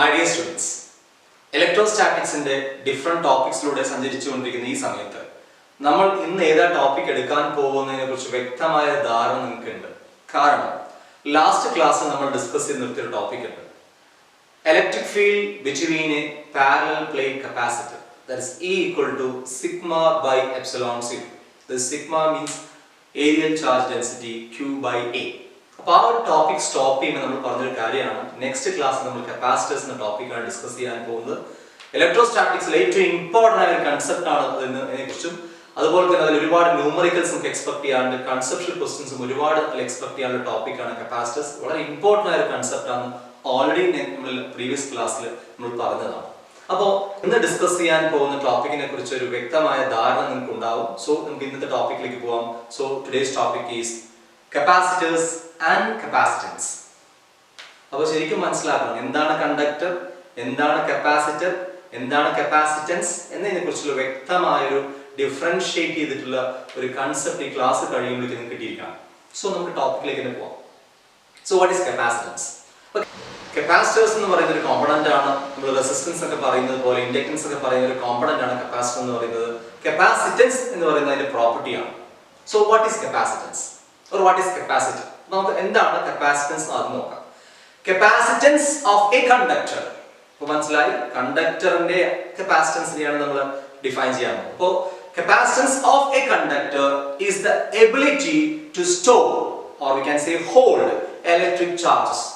My dear students, ഇലക്ട്രോസ്റ്റാറ്റിക്സിന്റെ different ടോപ്പിക്സിലൂടെ സഞ്ചരിച്ചുകൊണ്ടിരിക്കുന്ന ഈ സമയത്ത് നമ്മൾ ഇന്ന് ഏതാ ടോപ്പിക് എടുക്കാൻ പോകുന്നതിനെ കുറിച്ച് വ്യക്തമായ ധാരണ നിങ്ങൾക്കുണ്ട്. കാരണം ലാസ്റ്റ് ക്ലാസ്സിൽ നമ്മൾ ഡിസ്കസ് ചെയ്ത് നിർത്തിയ ഒരു ടോപ്പിക് ഉണ്ട്. Electric field between A parallel plate capacitor, that is E equal to sigma by epsilon 0. The sigma means areal charge density Q by A. അപ്പോൾ ആ ഒരു ടോപ്പിക് സ്റ്റോപ്പ് ചെയ്യുമ്പോൾ നമ്മൾ പറഞ്ഞൊരു കാര്യമാണ്, നെക്സ്റ്റ് ക്ലാസ്സിൽ നമ്മൾ കപ്പാസിറ്റേഴ്സ് എന്ന ടോപ്പിക്കാണ് ഡിസ്കസ് ചെയ്യാൻ പോകുന്നത്. ഇലക്ട്രോസ്റ്റാറ്റിക്സിൽ ഏറ്റവും ഇമ്പോർട്ടൻ്റ് ആയ ഒരു കൺസെപ്റ്റ് ആണ് അതിനെക്കുറിച്ചും, അതുപോലെ തന്നെ അതിൽ ഒരുപാട് ന്യൂമറിക്കൽസ് നമുക്ക് എക്സ്പെക്ട് ചെയ്യാണ്ട് കൺസെപ്ഷ്യൽ ക്വസ്റ്റ്യൻസും ഒരുപാട് എക്സ്പെക്ട് ചെയ്യാനുള്ള ടോപ്പിക്കാണ് കപ്പാസിറ്റേഴ്സ്. വളരെ ഇമ്പോർട്ടൻ്റ് ആയ ഒരു കൺസെപ്റ്റ് ആണ്, ഓൾറെഡി നമ്മൾ പ്രീവിയസ് ക്ലാസ്സിൽ നമ്മൾ പറഞ്ഞതാണ്. അപ്പോൾ ഇന്ന് ഡിസ്കസ് ചെയ്യാൻ പോകുന്ന ടോപ്പിക്കിനെ കുറിച്ച് ഒരു വ്യക്തമായ ധാരണ നിങ്ങൾക്ക് ഉണ്ടാവും. സോ നമുക്ക് ഇന്നത്തെ ടോപ്പിക്കിലേക്ക് പോവാം. So today's topic is capacitors and capacitance. അപ്പോൾ ശരിക്കും മനസ്സിലാക്കണം എന്താണ് കണ്ടക്ടർ, എന്താണ് കപ്പാസിറ്റർ, എന്താണ് കപ്പാസിറ്റൻസ് എന്നതിനെ കുറിച്ചുള്ള വ്യക്തമായൊരു ഡിഫറൻഷിയേറ്റ് ചെയ്തിട്ടുള്ള ഒരു കൺസെപ്റ്റ് ഈ ക്ലാസ് കഴിയുമ്പോഴേക്ക് നിങ്ങൾക്ക് കിട്ടിയിരിക്കണം. സോ നമുക്ക് ടോപ്പിക്കിലേക്ക് തന്നെ പോവാം. So what is capacitance? Capacitors എന്ന് പറയുന്ന ഒരു കോമ്പണന്റ് ആണ്. നമ്മൾ റെസിസ്റ്റൻസ് ഒക്കെ പറയുന്നത് പോലെ ഇൻഡക്റ്റൻസ് ഒക്കെ പറയുന്ന ഒരു കോമ്പണന്റ് ആണ് കപ്പാസിറ്റർ എന്ന് പറയുന്നത്. കപ്പാസിറ്റൻസ് എന്ന് പറയുന്നത് അതിന്റെ പ്രോപ്പർട്ടിയാണ്. So what is capacitance or what is capacitor? നമുക്ക് എന്താണ് കപ്പാസിറ്റൻസ് എന്ന് ആദ്യം നോക്കാം. കപ്പാസിറ്റൻസ് ഓഫ് എ കണ്ടക്ടർ, ഇപ്പോൾ മനസ്സിലായി, കണ്ടക്ടറിന്റെ കപ്പാസിറ്റൻസിനെയാണ് നമ്മൾ ഡിഫൈൻ ചെയ്യാൻ പോകുന്നത്. അപ്പോൾ capacitance of a conductor is the ability to store or we can say hold electric charges.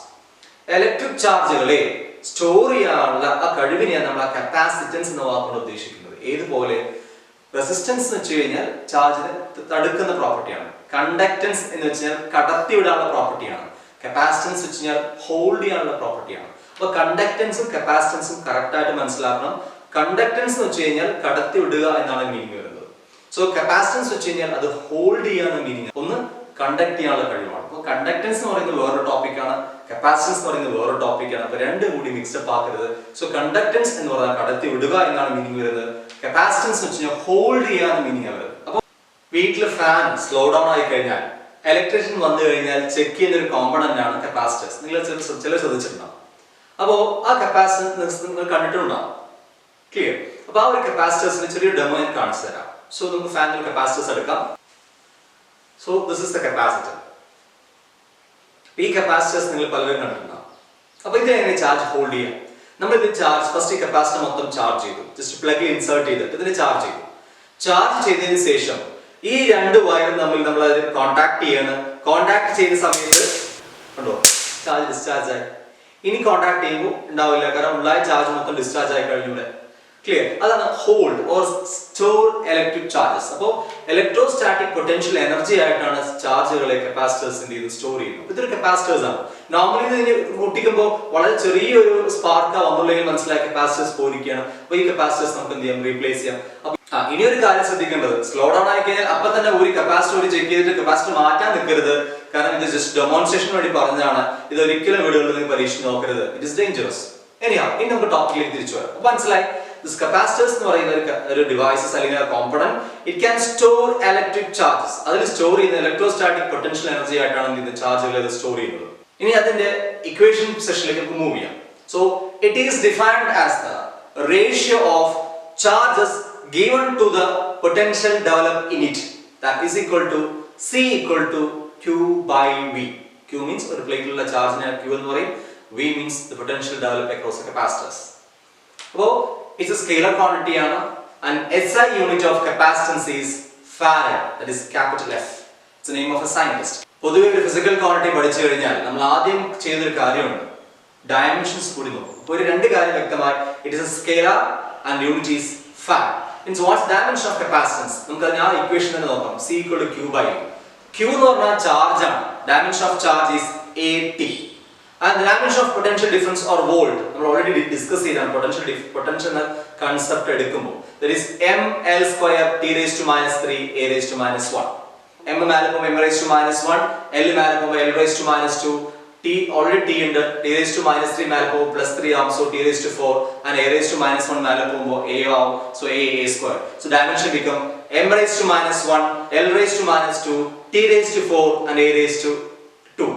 Electric ചാർജുകളെ സ്റ്റോർ ചെയ്യാനുള്ള ആ കഴിവിനെയാണ് നമ്മൾ ആ കപ്പാസിറ്റൻസ് എന്ന വാക്കുകൊണ്ട് ഉദ്ദേശിക്കുന്നത്. ഏതുപോലെ റെസിസ്റ്റൻസ് എന്ന് വെച്ച് കഴിഞ്ഞാൽ ചാർജിനെ തടുക്കുന്ന പ്രോപ്പർട്ടിയാണ്. കണ്ടക്ടൻസ് എന്ന് വെച്ചാൽ കടത്തിവിടാനുള്ള പ്രോപ്പർട്ടിയാണ്. കപ്പാസിറ്റൻസ് വെച്ച് കഴിഞ്ഞാൽ ഹോൾഡ് ചെയ്യാനുള്ള പ്രോപ്പർട്ടിയാണ്. അപ്പോൾ കണ്ടക്ടൻസും കപ്പാസിറ്റൻസും കറക്റ്റ് ആയിട്ട് മനസ്സിലാക്കണം. കണ്ടക്ടൻസ് എന്ന് വെച്ച് കഴിഞ്ഞാൽ കടത്തി വിടുക എന്നാണ് മീനിങ് വരുന്നത്. സോ കപ്പാസിറ്റൻസ് വെച്ച് കഴിഞ്ഞാൽ അത് ഹോൾഡ് ചെയ്യാനുള്ള മീനിങ്, ഒന്ന് കണ്ടക്ട് ചെയ്യാനുള്ള കഴിവാണ്. അപ്പോൾ കണ്ടക്ടൻസ് എന്ന് പറയുന്നത് വേറൊരു ടോപ്പിക്കാണ്, കപ്പാസിറ്റൻസ് എന്ന് പറയുന്നത് വേറൊരു ടോപ്പിക്കാണ്. അപ്പോൾ രണ്ടും കൂടി മിക്സപ്പ് ആക്കരുത്. സോ കണ്ടക്ടൻസ് എന്ന് പറഞ്ഞാൽ കടത്തി വിടുക എന്നാണ് മീനിങ് വരുന്നത്. കപ്പാസിറ്റൻസ് എന്ന് വെച്ച് കഴിഞ്ഞാൽ ഹോൾഡ് ചെയ്യാനുള്ള മീനിങ് വരുന്നത്. അപ്പോൾ വീട്ടിൽ ഫാൻ സ്ലോ ഡൗൺ ആയി കഴിഞ്ഞാൽ ഇലക്ട്രീഷ്യൻ വന്നു കഴിഞ്ഞാൽ ചെക്ക് ചെയ്യുന്ന ഒരു കോമ്പണന്റ് ആണ് കപ്പാസിറ്റൻസ്. നിങ്ങൾ ചിലർ ശ്രദ്ധിച്ചിട്ടുണ്ടാവും. അപ്പോൾ ആ കപ്പാസിറ്റൻസ് നിങ്ങൾ കണ്ടിട്ടുണ്ടാവും. ക്ലിയർ? അപ്പോൾ ആ ഒരു കപ്പാസിറ്റൻസിന് ചെറിയൊരു ഡെമോ ഞാൻ കാണിച്ചു തരാം. സോ നമുക്ക് ഫാനിൽ കപ്പാസിറ്റൻസ് എടുക്കാം. So this is the capacitor. ഈ കപ്പാസിറ്റൻസ് നിങ്ങൾ പലരും കണ്ടിട്ടുണ്ടാവും. അപ്പോൾ ഇത് എങ്ങനെ ചാർജ് ഹോൾഡ് ചെയ്യാം? നമ്മൾ ഇത് ചാർജ് ഫസ്റ്റ് ഈ കപ്പാസിറ്റർ മൊത്തം ചാർജ് ചെയ്തു, ജസ്റ്റ് പ്ലഗ് ഇൻസേർട്ട് ചെയ്തിട്ട് ഇതിനെ ചാർജ് ചെയ്തു. ചാർജ് ചെയ്തതിന് ശേഷം ഈ രണ്ട് വയറും തമ്മിൽ നമ്മൾ അത് കോൺടാക്ട് ചെയ്യണം. കോൺടാക്ട് ചെയ്യുന്ന സമയത്ത് കണ്ടോ ചാർജ് ഡിസ്ചാർജ് ആയി. ഇനി കോൺടാക്ട് ചെയ്യുമ്പോൾ ഉണ്ടാവില്ല, കാരണം ഉണ്ടായ ചാർജ് മൊത്തം ഡിസ്ചാർജ് ആയി കഴിഞ്ഞൂടെ. ക്ലിയർ? അതാണ് hold or store electric charges. അപ്പോൾ ഇലക്ട്രോസ്റ്റാറ്റിക് പൊട്ടൻഷ്യൽ എനർജി ആയിട്ടാണ് ചാർജുകളെ കപ്പാസിറ്റേഴ്സിന്റെ ഇത് സ്റ്റോർ ചെയ്യുന്നത്. ഇതൊരു കപ്പാസിറ്റേഴ്സ് ആണ്. നോർമലി ഇതിന് ഒട്ടിക്കുമ്പോൾ വളരെ ചെറിയൊരു സ്പാർക്ക് വന്നുള്ളെങ്കിൽ മനസ്സിലായി കപ്പാസിറ്റേഴ്സ് പോയിരിക്കുകയാണ്. അപ്പോൾ ഈ കപ്പാസിറ്റേഴ്സ് നമുക്ക് എന്ത് ചെയ്യാം? റീപ്ലേസ് ചെയ്യാം. ഇനി ഒരു കാര്യം ശ്രദ്ധിക്കേണ്ടത്, സ്ലോ ഡൗൺ ആയി കഴിഞ്ഞാൽ അപ്പൊ തന്നെ ഒരു കപ്പാസിറ്റർ ചെക്ക് ചെയ്തിട്ട് കപ്പാസിറ്റർ മാറ്റാൻ നിൽക്കരുത്. കാരണം ഇത് ജസ്റ്റ് ഡെമോൺസ്ട്രേഷൻ വേണ്ടി പറഞ്ഞതാണ്. ഇത് ഒരിക്കലും വീടുകളിൽ നിങ്ങൾ പരീക്ഷിച്ച് നോക്കരുത്. It is dangerous. ഇനി നമുക്ക് ടോപ്പിക്കിലേക്ക് തിരിച്ചു വരാം. അപ്പൊ മനസ്സിലായി, കപ്പാസിറ്റേഴ്സ് എന്ന് പറയുന്ന ഒരു ഡിവൈസസ് അല്ലെങ്കിൽ component, it can store electric charges. അതിൽ സ്റ്റോർ ചെയ്യുന്ന ഇലക്ട്രോസ്റ്റാറ്റിക് പൊട്ടൻഷ്യൽ എനർജി ആയിട്ടാണ് ഇതിന്റെ ചാർജുകൾ സ്റ്റോർ ചെയ്യുന്നത്. ഇനി അതിന്റെ ഇക്വേഷൻ സെക്ഷനിലേക്ക് നമുക്ക് മൂവ് ചെയ്യാം. So it is defined as the ratio of charges given to the potential developed in it, that is equal to C equal to Q by V. Q means ഒരു പ്ലേറ്റിലുള്ള ചാർജിനെ Q എന്ന് പറയും. V means the potential developed across the capacitors. അപ്പോൾ it's a scalar quantity ആണ്, and SI unit of capacitance is farad, that is capital F. It's the name of a scientist. പൊതുവെ ഒരു physical quantity പഠിച്ചു കഴിഞ്ഞാൽ നമ്മൾ ആദ്യം ചെയ്തൊരു കാര്യമുണ്ട്, ഡയമെൻഷൻസ് കൂടി നോക്കും. അപ്പോൾ ഒരു രണ്ട് കാര്യം വ്യക്തമായി, it is a scalar and unit is farad. Means what's dimension of capacitance? നമുക്ക് അതിനെ ആ ഇക്വേഷൻ തന്നെ നോക്കാം. C equal to Q by V. Q എന്ന് പറഞ്ഞാൽ ചാർജ് ആണ്. Dimension of charge is AT. And the dimension of potential difference or volt, നമ്മൾ already discuss ചെയ്താണ് പൊട്ടൻഷ്യൽ എന്ന കൺസെപ്റ്റ് എടുക്കുമ്പോൾ. That is mL square t raised to minus 3 a raised to minus 1. m മേലെ പോകുമ്പോൾ m raised to minus 1, l മേലെ പോകുമ്പോൾ l raised to minus 2, t already t ഉണ്ട്, t raised to minus 3 മേലെ പോകുമ്പോൾ plus 3 ആവും, so t raised to 4, and a raised to minus 1 മേലെ പോകുമ്പോൾ a ആവും, so a square. So dimension become m raised to minus 1, l raised to minus 2, t raised to 4, and a raised to 2.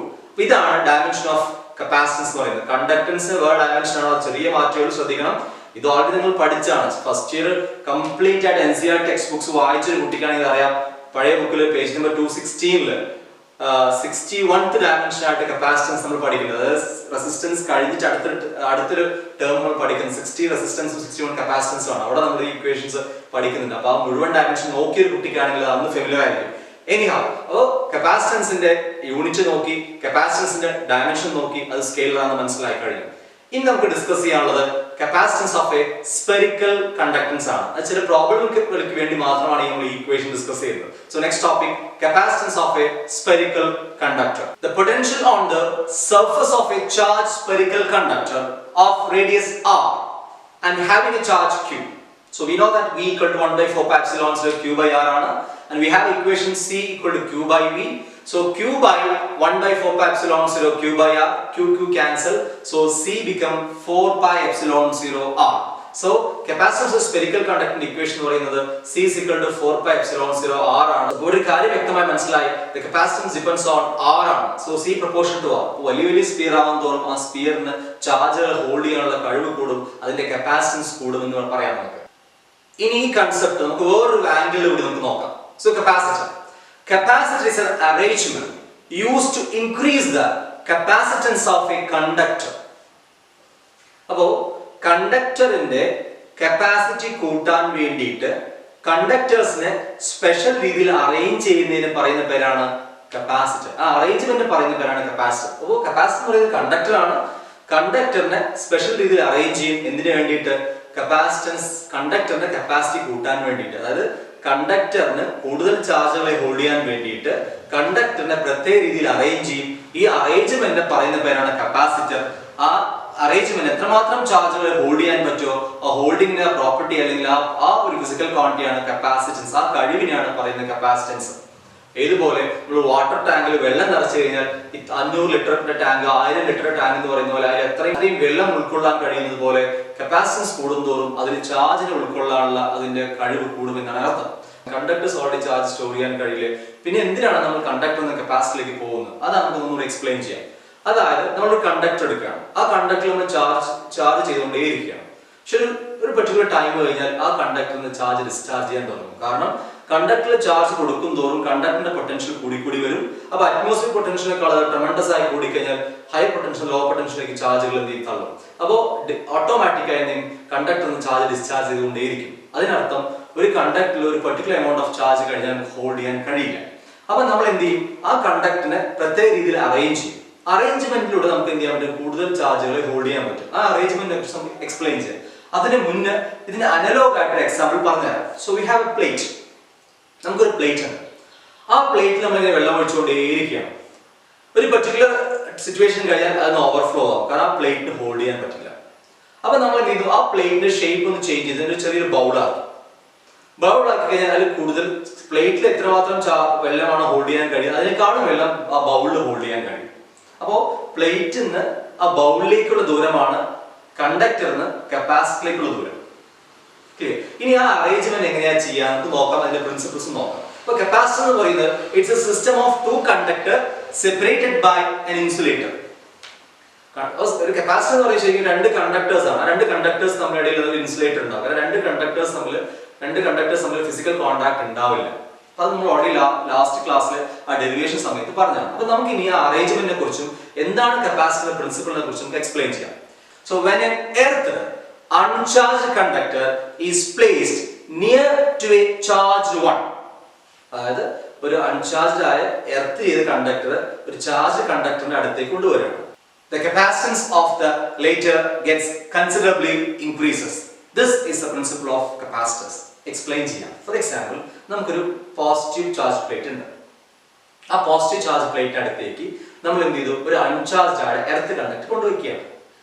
ഇതാണ് dimension of capacitance എന്ന് പറയുന്നത്. Conductance വേറെ dimension ആണ്, ചെറിയ മാറ്റങ്ങൾ ശ്രദ്ധിക്കണം. ഇത് ഓൾറെഡി നിങ്ങൾ പഠിച്ചാണ്. ഫസ്റ്റ് ഇയർ കംപ്ലീറ്റ് ആയിട്ട് NCERT ടെക്സ്റ്റ് ബുക്സ് വായിച്ചൊരു കുട്ടിക്കാണെങ്കിൽ അറിയാം. പഴയ ബുക്കിൽ പേജ് നമ്പർ 216 61th ഡയമെൻഷൻ ആയിട്ട് കപ്പാസിറ്റൻസ് നമ്മൾ പഠിക്കുന്നത്. അതായത് റെസിസ്റ്റൻസ് കഴിഞ്ഞിട്ട് അടുത്തൊരു ടേം നമ്മൾ പഠിക്കുന്നത് 60 റെസിസ്റ്റൻസും 61 കപ്പാസിറ്റൻസും ആണ്. അവിടെ നമ്മൾ ഈ ഇക്വേഷൻസ് പഠിക്കുന്നുണ്ട്. അപ്പൊ ആ മുഴുവൻ ഡയമെൻഷൻ നോക്കിയൊരു കുട്ടിക്കാണെങ്കിൽ അന്ന് ഫെമിലിയർ ആയിരിക്കും. എനിഹാവ്, അപ്പോൾ കപ്പാസിറ്റൻസിന്റെ യൂണിറ്റ് നോക്കി, കപ്പാസിറ്റൻസിന്റെ ഡയമെൻഷൻ നോക്കി, അത് സ്കെയിലർ ആണെന്ന് മനസ്സിലായി കഴിഞ്ഞു. ഇനി നമുക്ക് ഡിസ്കസ് ചെയ്യാനുള്ളത് capacitance of A spherical conductance ആണ്. അത് ചില പ്രോബ്ലങ്ങൾക്ക് വേണ്ടി മാത്രമാണ് നമ്മൾ ഈ ഇക്വേഷൻ ഡിസ്കസ് ചെയ്യുന്നത്. So next topic, capacitance of A spherical conductor. The potential on the surface of A charge spherical conductor of radius r and having a charge q. So we know that V equal to 1 by 4 pi epsilon 0 q by r ആണ്. And we have equation C equal to q by V. So q by 1 by 4 pi epsilon 0 q by r, q cancel. So C become 4 pi epsilon 0 r. So capacitance of spherical conducting equation എന്ന് പറയുന്നത് C is equal to 4 pi epsilon 0 r ആണ്. ഒരു കാര്യം വ്യക്തമായി മനസ്സിലായി, the capacitance depends on r ആണ്. So C proportion to r. വലിയ sphere ആവുന്ന തോറും ആ സ്പിയറിന് ചാർജുകൾ ഹോൾഡ് ചെയ്യാനുള്ള കഴിവ് കൂടും, അതിന്റെ കപ്പാസിറ്റൻസ് കൂടും എന്ന് പറയാം നമുക്ക്. ഇനി ഈ കൺസെപ്റ്റ് നമുക്ക് വേറൊരു ആംഗിളിലൂടെ നമുക്ക് നോക്കാം. So capacitor is an arrangement used to increase the capacitance of a conductor. അപ്പോൾ കണ്ടക്ടറിന്റെ കപ്പാസിറ്റി കൂട്ടാൻ വേണ്ടിയിട്ട് കണ്ടക്ടേഴ്സിനെ സ്പെഷ്യൽ രീതിയിൽ അറേഞ്ച് ചെയ്യുന്നതിന് പറയുന്ന പേരാണ് കപ്പാസിറ്റർ. ആ അറേഞ്ച്മെന്റ് പറയുന്ന പേരാണ് കപ്പാസിറ്റർ. അപ്പോൾ കപ്പാസിറ്റർ എന്ന് പറയുന്നത് കണ്ടക്ടറാണ്. കണ്ടക്ടറിനെ സ്പെഷ്യൽ രീതിയിൽ അറേഞ്ച് ചെയ്യും. എന്തിനു വേണ്ടിയിട്ട്? കപ്പാസിറ്റൻസ്, കണ്ടക്ടറിന്റെ കപ്പാസിറ്റി കൂട്ടാൻ വേണ്ടിയിട്ട്. അതായത് കണ്ടക്ടറിന് കൂടുതൽ ചാർജുകളെ ഹോൾഡ് ചെയ്യാൻ വേണ്ടിയിട്ട് കണ്ടക്ടറിനെ പ്രത്യേക രീതിയിൽ അറേഞ്ച് ചെയ്യും. ഈ അറേഞ്ച്മെന്റ് പറയുന്ന പേരാണ് കപ്പാസിറ്റർ. ആ അറേഞ്ച്മെന്റ് എത്രമാത്രം ചാർജുകളെ ഹോൾഡ് ചെയ്യാൻ പറ്റുമോ ആ ഹോൾഡിംഗ് പ്രോപ്പർട്ടി അല്ലെങ്കിൽ ആ ഒരു ഫിസിക്കൽ ക്വാണ്ടിറ്റിയാണ് കപ്പാസിറ്റൻസ്. ആ കഴിവിനെയാണ് പറയുന്നത് കപ്പാസിറ്റൻസ്. ഏതുപോലെ നമ്മൾ വാട്ടർ ടാങ്കിൽ വെള്ളം നിറച്ചു കഴിഞ്ഞാൽ 500 ലിറ്ററിന്റെ ടാങ്ക് 1000 ലിറ്റർ ടാങ്ക് എന്ന് പറയുന്ന പോലെ അതിൽ എത്രയും വെള്ളം ഉൾക്കൊള്ളാൻ കഴിയുന്നത് പോലെ കപ്പാസിറ്റൻസ് കൂടുന്തോറും അതിന് ചാർജിനെ ഉൾക്കൊള്ളാനുള്ള അതിന്റെ കഴിവ് കൂടുമെന്നാണ് അർത്ഥം. കണ്ടക്ടേഴ്സ് ഓൾറെഡി ചാർജ് സ്റ്റോർ ചെയ്യാൻ കഴിയില്ല. പിന്നെ എന്തിനാണ് നമ്മൾ കണ്ടക്ടർ എന്ന കപ്പാസിറ്റിയിലേക്ക് പോകുന്നത്? അതാണ് നമുക്ക് ഒന്നുകൂടി എക്സ്പ്ലെയിൻ ചെയ്യാം. അതായത് നമ്മൾ കണ്ടക്ടർ എടുക്കുകയാണ്, ആ കണ്ടക്ടർ നമ്മൾ ചാർജ് ചെയ്തുകൊണ്ടേയിരിക്കുകയാണ്. പക്ഷെ ഒരു പെർട്ടിക്കുലർ ടൈം കഴിഞ്ഞാൽ ആ കണ്ടക്ടറിന് ചാർജ് ഡിസ്ചാർജ് ചെയ്യാൻ തുടങ്ങും. കാരണം കണ്ടക്ടറിൽ ചാർജ് കൊടുക്കും തോറും കണ്ടക്ടറിന്റെ പൊട്ടൻഷ്യൽ കൂടി വരും. അപ്പൊ അറ്റ്മോസ്ഫിയർ പൊട്ടൻഷ്യലിനേക്കാൾ ട്രമൻഡസ് ആയി കൂടിക്കഴിഞ്ഞാൽ ഹൈ പൊട്ടൻഷ്യൽ ലോ പൊട്ടൻഷ്യലിലേക്ക് ചാർജുകൾ എന്ത് ചെയ്യും? തള്ളും. അപ്പോൾ ഓട്ടോമാറ്റിക്കായി കണ്ടക്ടറിന് ചാർജ് ഡിസ്ചാർജ് ചെയ്തുകൊണ്ടേയിരിക്കും. അതിനർത്ഥം ഒരു കണ്ടക്ടറിൽ ഒരു പെർട്ടിക്കുലർ എമൗണ്ട് ഓഫ് ചാർജ് കഴിഞ്ഞാൽ ഹോൾഡ് ചെയ്യാൻ കഴിയില്ല. അപ്പൊ നമ്മൾ എന്ത് ചെയ്യും? ആ കണ്ടക്ടറിനെ പ്രത്യേക രീതിയിൽ അറേഞ്ച് ചെയ്യും. അറേഞ്ച്മെന്റിലൂടെ നമുക്ക് എന്ത് ചെയ്യാൻ പറ്റും? കൂടുതൽ ചാർജുകളെ ഹോൾഡ് ചെയ്യാൻ പറ്റും. ആ അറേഞ്ച്മെന്റിനെ കുറിച്ച് നമുക്ക് എക്സ്പ്ലെയിൻ ചെയ്യാം. അതിന് മുന്നേ ഇതിന് അനലോഗ് ആയിട്ട് എക്സാമ്പിൾ പറഞ്ഞുതരാം. So we have A plate. നമുക്കൊരു പ്ലേറ്റ് ഉണ്ട്. ആ പ്ലേറ്റിൽ നമ്മളിങ്ങനെ വെള്ളം ഒഴിച്ചുകൊണ്ടേയിരിക്കുകയാണ്. ഒരു പെർട്ടിക്കുലർ സിറ്റുവേഷൻ കഴിഞ്ഞാൽ അതിന് ഓവർഫ്ലോ ആവും. കാരണം ആ പ്ലേറ്റിന് ഹോൾഡ് ചെയ്യാൻ പറ്റില്ല. അപ്പൊ നമ്മൾ എന്ത് ചെയ്തു? ആ പ്ലേറ്റിന്റെ ഷേപ്പ് ഒന്ന് ചേഞ്ച് ചെയ്ത് ചെറിയൊരു ബൗളാക്കി കഴിഞ്ഞാൽ അതിൽ കൂടുതൽ പ്ലേറ്റിൽ എത്രമാത്രം വെള്ളമാണ് ഹോൾഡ് ചെയ്യാൻ കഴിയുക അതിനേക്കാളും വെള്ളം ആ ബൗളിൽ ഹോൾഡ് ചെയ്യാൻ കഴിയും. അപ്പോൾ പ്ലേറ്റിൽ നിന്ന് ആ ബൗളിലേക്കുള്ള ദൂരമാണ് കണ്ടക്ടറിന് കപ്പാസിറ്ററിലേക്കുള്ള ദൂരം. ഇനി ആ അറേഞ്ച്മെന്റ് എങ്ങനെയാ ചെയ്യാൻ നമുക്ക് നോക്കാം. അതിന്റെ പ്രിൻസിപ്പിൾസ് നോക്കാം. ഇപ്പൊ കപ്പാസിറ്റർ എന്ന് പറയുന്നത് it's a system of 2 conductor separated by an insulator. ഒരു കപ്പാസിറ്റർ എന്ന് പറയുന്നത് ശരിക്കും 2 കണ്ടക്ടേഴ്സ് ആണ്. 2 കണ്ടക്ടേഴ്സ് തമ്മിൽ ഇടയിൽ ഒരു ഇൻസുലേറ്റർ ഉണ്ടാവും. കാരണം 2 കണ്ടക്ടേഴ്സ് തമ്മിൽ ഫിസിക്കൽ കോൺടാക്ട് ഉണ്ടാവില്ല. അപ്പൊ അത് നമ്മൾ ഓൾറെഡി ലാസ്റ്റ് ക്ലാസ്സിൽ ആ ഡെറിവേഷൻ സമയത്ത് പറഞ്ഞതാണ്. അപ്പൊ നമുക്ക് ഇനി ആ അറേഞ്ച്മെന്റിനെ കുറിച്ചും എന്താണ് കപ്പാസിറ്റർ പ്രിൻസിപ്പിളിനെ കുറിച്ചും നമുക്ക് എക്സ്പ്ലെയിൻ ചെയ്യാം. So when N earth uncharged conductor is placed near to a charged one. അതായത് ഒരു അൺചാർജ്ഡ് ആയ എർത്ത് ചെയ്ത കണ്ടക്ടർ ഒരു ചാർജ് കണ്ടക്ടറിന്റെ അടുത്തേക്ക് കൊണ്ടുവരണം. The capacitance of the latter gets considerably increases. This is the principle of capacitors. Explain ചെയ്യാം. For example, നമുക്കൊരു positive charge plate ഉണ്ട്. ആ പോസിറ്റീവ് ചാർജ് പ്ലേറ്റിന്റെ അടുത്തേക്ക് നമ്മൾ എന്ത് ചെയ്തു? ഒരു അൺചാർജ്ഡ് ആയ എർത്ത് കണ്ടക്ടർ കൊണ്ടുവയ്ക്കുകയാണ്.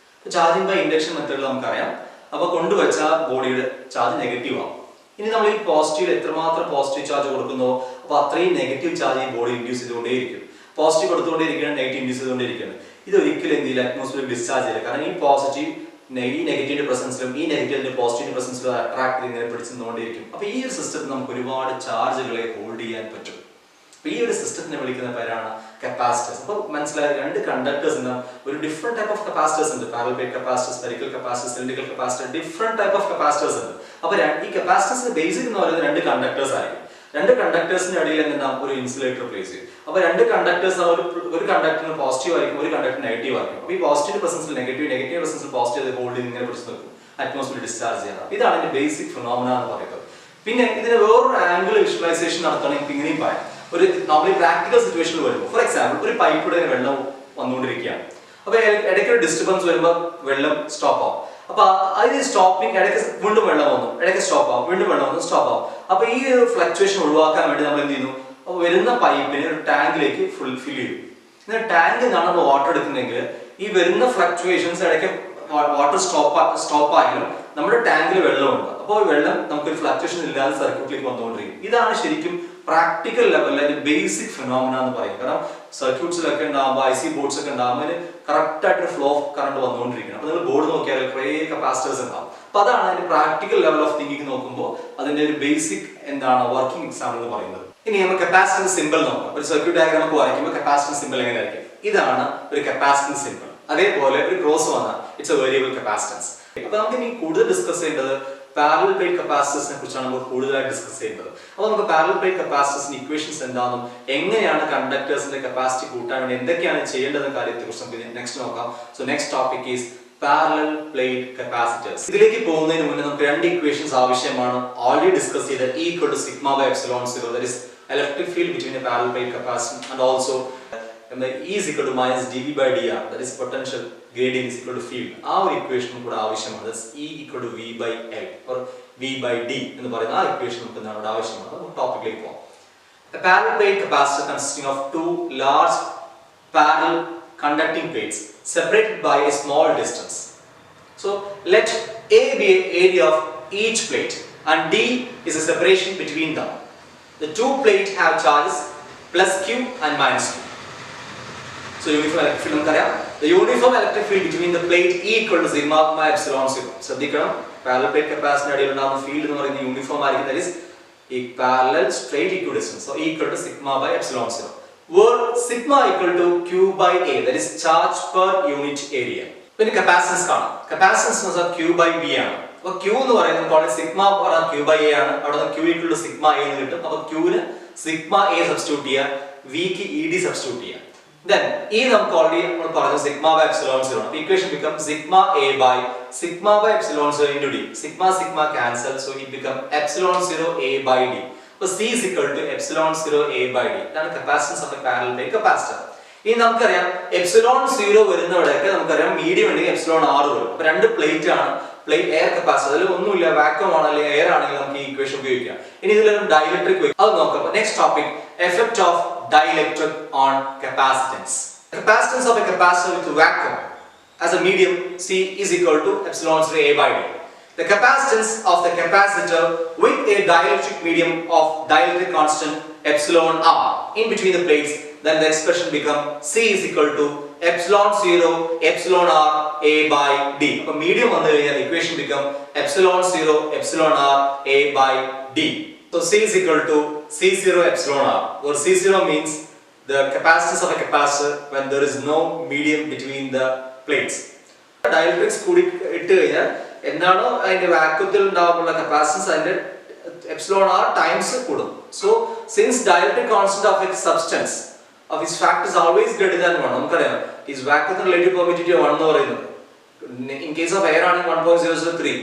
ചാർജിംഗ് ബൈ ഇൻഡക്ഷൻ മെത്തേഡിൽ നമുക്കറിയാം. അപ്പൊ കൊണ്ടുവച്ച ബോഡിയുടെ ചാർജ് നെഗറ്റീവ് ആവും. ഇനി നമ്മൾ ഈ പോസിറ്റീവ് എത്രമാത്രം പോസിറ്റീവ് ചാർജ് കൊടുക്കുന്നോ അപ്പൊ അത്രയും നെഗറ്റീവ് ചാർജ് ഈ ബോഡി ഇൻഡ്യൂസ് ചെയ്തുകൊണ്ടേയിരിക്കും. പോസിറ്റീവ് കൊടുത്തുകൊണ്ടേയിരിക്കണം, നെഗറ്റീവ് ഇൻഡ്യൂസ് ചെയ്തുകൊണ്ടേയിരിക്കണം. ഇത് ഒരിക്കലും എന്ത് ചെയ്യില്ല? അറ്റ്മോസ്ഫിയർ ഡിസ്ചാർജ് ചെയ്യില്ല. കാരണം ഈ പോസിറ്റീവ് ഈ നെഗറ്റീവിന്റെ പ്രസൻസിലും ഈ നെഗറ്റീവിന്റെ പോസിറ്റീവ് പ്രസൻസിലും അട്രാക്ട് ചെയ്ത് ഇങ്ങനെ പിടിച്ചുകൊണ്ടേയിരിക്കും. അപ്പൊ ഈ ഒരു സിസ്റ്റത്തിൽ നമുക്ക് ഒരുപാട് ചാർജുകളെ ഹോൾഡ് ചെയ്യാൻ പറ്റും. ഈ ഒരു സിസ്റ്റത്തിനെ വിളിക്കുന്ന പേരാണ് കപ്പാസിറ്റേഴ്സ്. അപ്പോൾ മനസ്സിലായ രണ്ട് കണ്ടക്ടേഴ്സ് ഉണ്ടാവും. ഒരു ഡിഫറെന്റ് ടൈപ്പ് ഓഫ് കപ്പാസിറ്റേഴ്സ് ഉണ്ട്. Parallel plate capacitor, spherical capacitor, cylindrical capacitor, different type of capacitors ഉണ്ട്. അപ്പോൾ ഈ കപ്പാസിറ്റേഴ്സിന്റെ ബേസിക് എന്ന് പറയുന്നത് രണ്ട് കണ്ടക്ടേഴ്സ് ആയിരിക്കും. രണ്ട് കണ്ടക്ടേഴ്സിന്റെ ഇടയിൽ എന്താണ് ഒരു ഇൻസുലേറ്റർ പ്ലേസ് ചെയ്യും. അപ്പോൾ രണ്ട് കണ്ടക്ടേഴ്സ് ഒരു കണ്ടക്ടറിന് പോസിറ്റീവ് ആയിരിക്കും, ഒരു കണ്ടക്ടർ നെഗറ്റീവ് ആയിരിക്കും. അപ്പോൾ ഈ പോസിറ്റീവ് പ്രസൻസിൽ നെഗറ്റീവ് പ്രസൻസിൽ പോസിറ്റീവ് ഹോൾഡ് ഇങ്ങനെ പിടിച്ച് നിൽക്കും, അറ്റ്മോസ്ഫിയർ ഡിസ്ചാർജ് ചെയ്യണം. ഇതാണ് ഇതിന്റെ ബേസിക് ഫിനോമിന എന്ന് പറയുന്നത്. പിന്നെ ഇതിന് വേറൊരു ആംഗിൾ വിഷ്വലൈസേഷൻ നടത്തണമെങ്കിൽ ഇങ്ങനെയും പറയാം. ഒരു നോർമലി പ്രാക്ടിക്കൽ സിറ്റുവേഷനിൽ വരുമ്പോൾ ഫോർ എക്സാമ്പിൾ ഒരു പൈപ്പിലൂടെ വെള്ളം വന്നുകൊണ്ടിരിക്കുകയാണ്. അപ്പോൾ ഇടയ്ക്ക് ഒരു ഡിസ്റ്റർബൻസ് വരുമ്പോൾ വെള്ളം സ്റ്റോപ്പ് ആവും. അപ്പൊ അത് സ്റ്റോപ്പിംഗ് ഇടയ്ക്ക് വീണ്ടും വെള്ളം വന്നു, ഇടയ്ക്ക് സ്റ്റോപ്പ് ആവും, വീണ്ടും വെള്ളം വന്നു, സ്റ്റോപ്പ് ആവും. അപ്പൊ ഈ ഒരു ഫ്ലക്ച്വേഷൻ ഒഴിവാക്കാൻ വേണ്ടി നമ്മൾ എന്ത് ചെയ്യുന്നു, വരുന്ന പൈപ്പിനെ ഒരു ടാങ്കിലേക്ക് ഫിൽ ചെയ്യും. ഇങ്ങനെ ടാങ്കിൽ നിന്നാണ് നമ്മൾ വാട്ടർ എടുക്കുന്നതെങ്കിൽ ഈ വരുന്ന ഫ്ലക്ച്വേഷൻസ് ഇടയ്ക്ക് വാട്ടർ സ്റ്റോപ്പ് ആയാലും നമ്മുടെ ടാങ്കിൽ വെള്ളമുണ്ട്. അപ്പോൾ വെള്ളം നമുക്കൊരു ഫ്ലക്ച്വേഷൻ ഇല്ലാതെ സർക്യൂട്ടിലേക്ക് വന്നുകൊണ്ടിരിക്കും. ഇതാണ് ശരിക്കും പ്രാക്ടിക്കൽ ലെവലിൽ അതിന്റെ ബേസിക് ഫിനോമിന എന്ന് പറയും. കാരണം സർക്യൂട്ട്സിലൊക്കെ ഉണ്ടാകുമ്പോൾ IC ബോർഡ്സ് ഒക്കെ ഉണ്ടാകുമ്പോൾ അതിന് കറക്റ്റ് ആയിട്ട് ഫ്ലോ ഓഫ് കറണ്ട് വന്നുകൊണ്ടിരിക്കണം. അപ്പൊ നിങ്ങൾ ബോർഡ് നോക്കിയാൽ കുറേ കപ്പാസിറ്റേഴ്സ് ഉണ്ടാവും. അപ്പൊ അതാണ് അതിന്റെ പ്രാക്ടിക്കൽ ലെവൽ ഓഫ് തിങ്കിങ് നോക്കുമ്പോൾ അതിന്റെ ഒരു ബേസിക് എന്താണ് വർക്കിംഗ് എക്സാമ്പിൾ എന്ന് പറയുന്നത്. ഇനി നമുക്ക് കപ്പാസിറ്റൻസ് സിമ്പിൾ നോക്കാം. ഒരു സർക്യൂട്ട് ഡയഗ്രാം നമുക്ക് വരയ്ക്കുമ്പോൾ കപ്പാസിറ്റൻസ് സിമ്പിൾ എങ്ങനെയായിരിക്കും? ഇതാണ് ഒരു കപ്പാസിറ്റൻസ് സിമ്പിൾ. അതേപോലെ ഒരു ക്രോസ് വന്നാൽ ഇറ്റ്സ് എ വേരിയബിൾ കപ്പാസിറ്റൻസ്. അപ്പൊ നമുക്ക് ഇനി കൂടുതൽ ഡിസ്കസ് ചെയ്യേണ്ടത് പാരലൽ പ്ലേറ്റ് കപ്പാസിറ്റേഴ്സിനെ കുറിച്ചാണ് നമുക്ക് കൂടുതലായിട്ട് ഡിസ്കസ് ചെയ്യുന്നത്. അപ്പോൾ നമുക്ക് പാരലൽ പ്ലേറ്റ് കപ്പാസിറ്റേഴ്സിന്റെ ഇക്വേഷൻസ് എന്താണെന്നും എങ്ങനെയാണ് കണ്ടക്ടേഴ്സിന്റെ കപ്പാസിറ്റി കൂട്ടാൻ വേണ്ടി എന്തൊക്കെയാണ് ചെയ്യേണ്ടതെന്ന കാര്യത്തെക്കുറിച്ച് നമുക്ക് നെക്സ്റ്റ് നോക്കാം. So next topic is parallel plate capacitors. ഇതിലേക്ക് പോകുന്നതിന് മുന്നേ നമുക്ക് രണ്ട് ഇക്വേഷൻസ് ആവശ്യമാണ്. ഓൾറെഡി ഡിസ്കസ് ചെയ്ത E = σ/ε0, that is electric field between a parallel plate capacitor, and also E is equal to minus dV/dr, that is potential gradient is equal to field. ആ ഒരു equation കൂടെ ആവശ്യമാണ്. That's E equal to V/L or V/D എന്ന് പറയുന്ന ആ equation നമുക്ക് എന്താണ് ഇവിടെ ആവശ്യമാണ്. നമുക്ക് ടോപ്പിക്കിലേക്ക് പോകാം. A parallel plate capacitor consisting of two large parallel conducting plates separated by a small distance. So let A be an area of each plate and D is a separation between them. The two plates have charges plus Q and minus Q. So uniform electric field നമുക്കറിയാം. The uniform electric field between the plate E equal to σ/ε0. ശ്രദ്ധിക്കണം, parallel plate capacitor ഇടയിൽ ഉണ്ടാകുന്ന field എന്ന് പറയുന്നത് uniform ആയിരിക്കും. That is a parallel straight equidistant. So E equal to σ/ε0. Where sigma equal to Q/A, that is charge per unit area. പിന്നെ capacitance കാണാം. Capacitance എന്ന് വെച്ചാൽ Q/V ആണ്. അപ്പോൾ Q എന്ന് പറയുന്നത് സിഗ്മ Q/A ആണ്. അവിടെ Q equal to σA എന്ന് കിട്ടും. അപ്പോൾ Qന് σA സബ്സ്റ്റിറ്റ്യൂട്ട് ചെയ്യുക, Vക്ക് ED സബ്സ്റ്റിറ്റ്യൂട്ട് ചെയ്യുക. Then E നമുക്ക് ഓൾറെഡി നമ്മൾ പറഞ്ഞു σ/ε0 ആണ്. Equation becomes σA/σ/ε0 into D. Sigma cancel, so it becomes ε0A/D. So C is equal to ε0A/D. ഇതാണ് capacitance of A parallel plate capacitor. ഇനി നമുക്കറിയാം ε0 വരുന്നവിടെയൊക്കെ നമുക്കറിയാം മീഡിയം ഉണ്ടെങ്കിൽ εr വരും. അപ്പോൾ രണ്ട് പ്ലേറ്റ് ആണ്, പ്ലേറ്റ് എയർ കപ്പാസിറ്റർ. അതിൽ ഒന്നുമില്ല, വാക്വം ആണ് അല്ലെങ്കിൽ എയർ ആണെങ്കിൽ നമുക്ക് ഈ ഇക്വേഷൻ ഉപയോഗിക്കാം. ഇനി ഇതിലൊരു ഡൈഇലക്ട്രിക് വരും, അത് നോക്കാം. Next topic, effect of dielectric on capacitance. Capacitance of a capacitor with vacuum as a medium C is equal to ε0A/D. The capacitance of the capacitor with a dielectric medium of dielectric constant εr in between the plates, then the expression become C is equal to ε0 അപ്പോൾ medium വന്നു കഴിഞ്ഞാൽ equation become ε0 So C is equal to C0 εr, where C0 means the capacitance of a capacitor when there is no medium between the plates. Dielectrics കൂടി ഇട്ട് കഴിഞ്ഞാൽ എന്താണോ അതിന്റെ വാക്വത്തിൽ ഉണ്ടാകുന്ന capacitance അതിന്റെ εr ടൈംസ് കൂടും. So since dielectric constant of its substance of its factor is always greater than 1, നമുക്കറിയാം is vacuum relative permittivity 1 എന്ന് പറയുന്നത്. In case of air ആണെങ്കിൽ 1.003,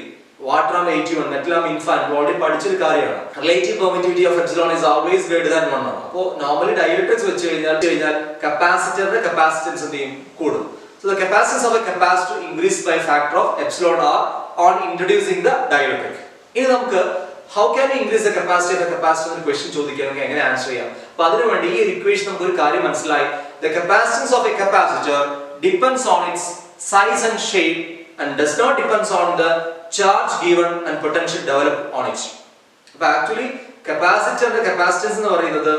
water am 81, metal am infinite, already പഠിച്ചൊരു കാര്യമാണ്. Relative permittivity of epsilon is always greater than 1 ആണ്. അപ്പോൾ normally dielectrics വെച്ച് കഴിഞ്ഞാൽ കപ്പാസിറ്ററിന്റെ കപ്പാസിറ്റൻസ് എന്ത് ചെയ്യും, കൂടും. So the capacitance of a capacitor increases by factor of εr on introducing the dielectric. ഇനി നമുക്ക് how can we increase the capacity of a capacitor എന്ന ക്വസ്റ്റ്യൻ ചോദിക്കുകയാണെങ്കിൽ എങ്ങനെ ആൻസർ ചെയ്യാം? അപ്പോൾ അതിനുവേണ്ടി ഈ ഇക്വേഷൻ നമുക്ക് ഒരു കാര്യം മനസ്സിലായി. The capacitance of a capacitor depends on its size and shape and does not depends on the charge given and potential developed on it. But actually capacitor the capacitance എന്ന് പറയുന്നത്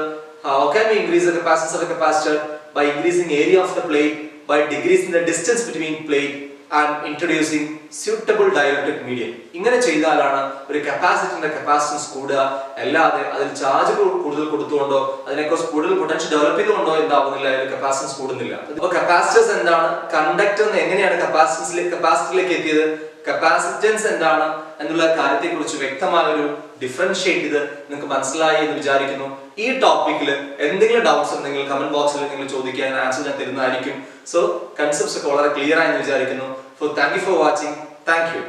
how can we increase the capacitance of a capacitor? By increasing area of the plate, by decreasing the distance between plate and introducing suitable dielectric medium. ഇങ്ങനെ ചെയ്താലാണ് ഒരു കപ്പാസിറ്ററിന്റെ capacitance കൂടുക, അല്ലാതെ അതിൽ charge കൂടുതൽ കൊടുത്തുകൊണ്ടോ അതിനെക്കുറിച്ച് കൂടുതൽ പൊട്ടൻഷ്യൽ ഡെവലപ്പ് ചെയ്തുകൊണ്ടോ എന്താവുന്നില്ല, അതിൽ കപ്പാസിറ്റൻസ് കൂടുന്നില്ല. അപ്പോൾ കപ്പാസിറ്റൻസ് എന്താണ്, കണ്ടക്ടർ എങ്ങനെയാണ് കപ്പാസിറ്ററിലേക്ക് എത്തിയത്, കപ്പാസിറ്റൻസ് എന്താണ് എന്നുള്ള കാര്യത്തെ കുറിച്ച് വ്യക്തമായ ഒരു ഡിഫറൻഷിയേറ്റ് ചെയ്ത് നിങ്ങൾക്ക് മനസ്സിലായി എന്ന് വിചാരിക്കുന്നു. ഈ ടോപ്പിക്കിൽ എന്തെങ്കിലും ഡൗട്ട്സ് ഉണ്ടെങ്കിൽ കമന്റ് ബോക്സിൽ നിങ്ങൾ ചോദിക്കാൻ ആൻസർ ഞാൻ തരുന്നതായിരിക്കും. സോ കൺസെപ്റ്റ്സ് ഒക്കെ വളരെ ക്ലിയർ ആയെന്ന് വിചാരിക്കുന്നു. Thank you for watching. Thank you.